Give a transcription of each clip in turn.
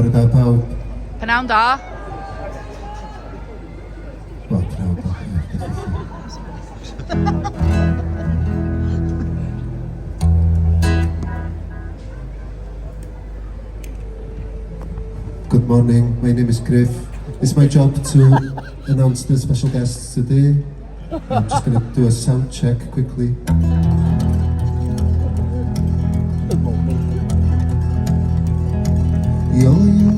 Bore da pawb. Pnawn da. Wel, pnawn da. Good morning, my name is Griff. It's my job to announce the special guests today. I'm just going to do a sound check quickly. Yo, yo,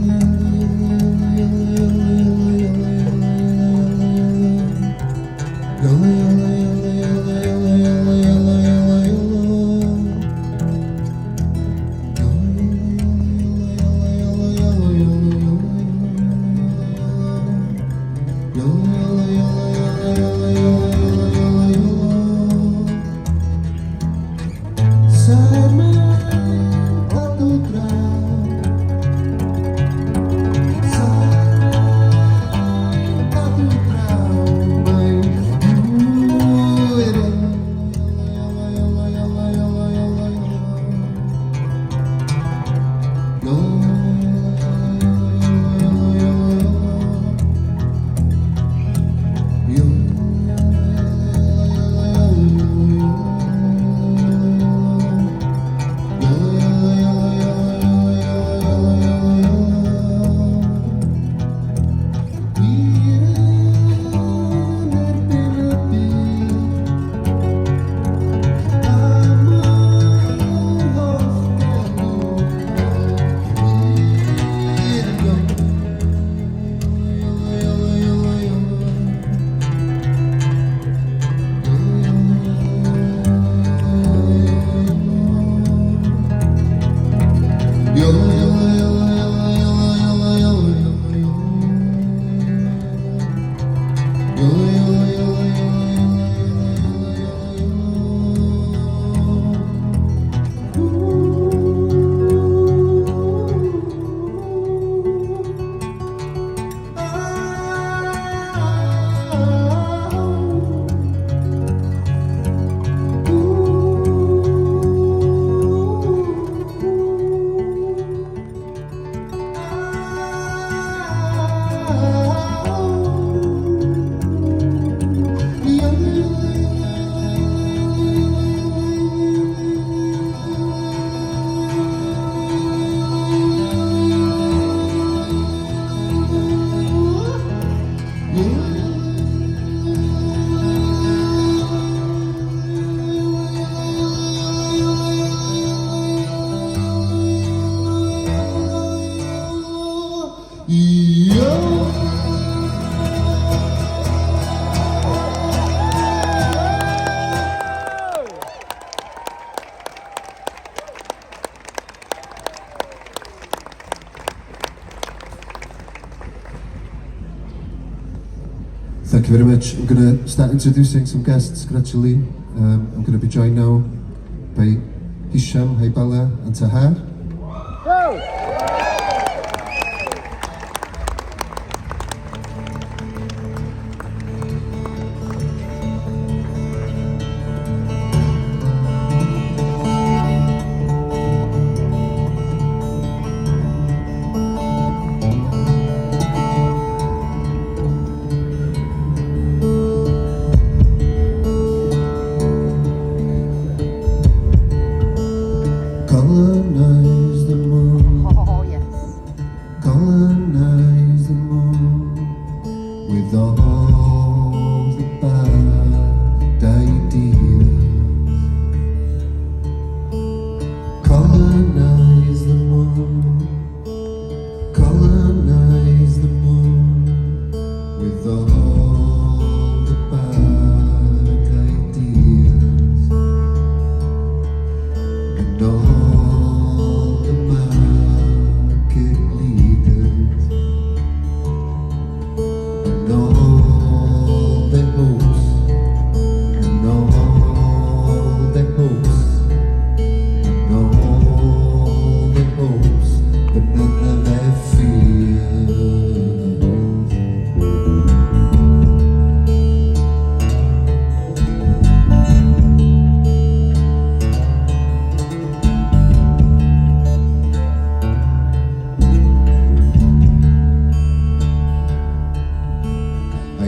Thank you very much. I'm going to start introducing some guests gradually. I'm going to be joined now by Hisham, Haibala and Tahar. Color night.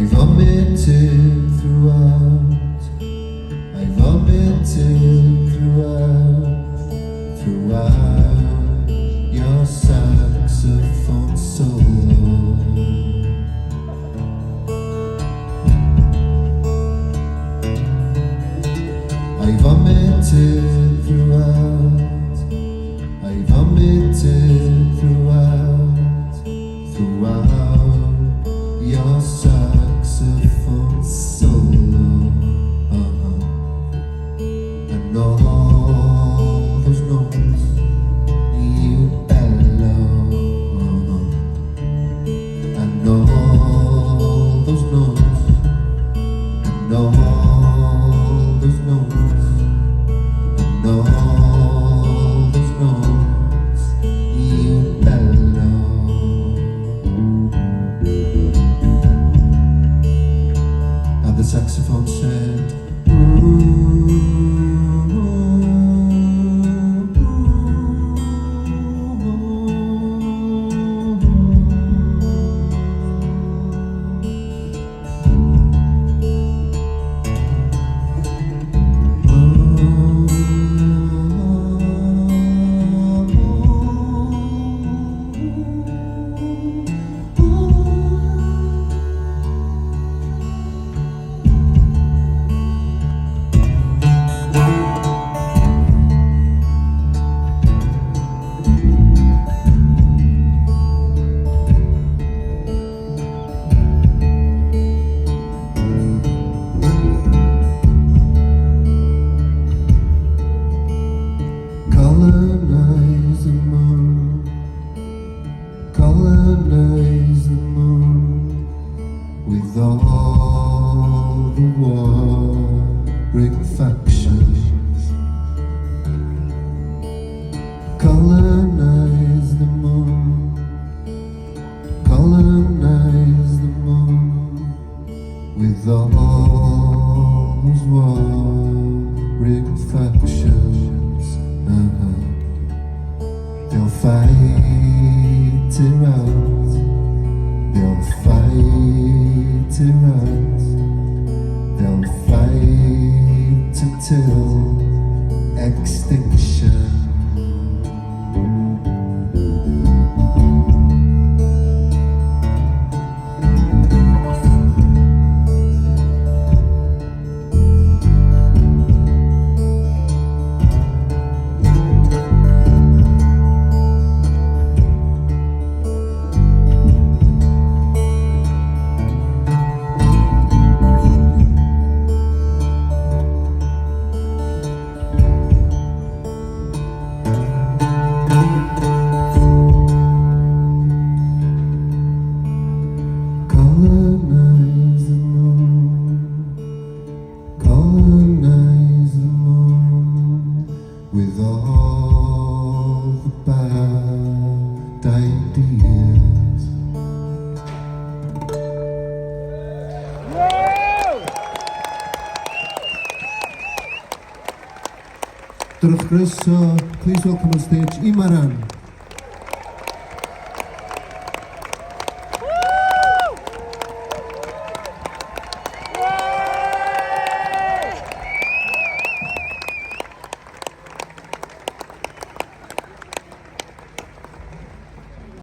I vomited throughout, I vomited throughout your saxophone solo. I vomited throughout, I vomited throughout your saxophone solo. And all those notes you bellow, and all those notes, and all those notes, and all those notes you bellow. And the saxophone said, colonize the moon, colonize the moon with all the warring factions. Colonize the moon, colonize the moon with all those warring factions. They'll fight it out, they'll fight it out, they'll fight until extinction. Colonize the moon, colonize the moon with all the bad ideas. Drwch croeso, please welcome on stage Imaran.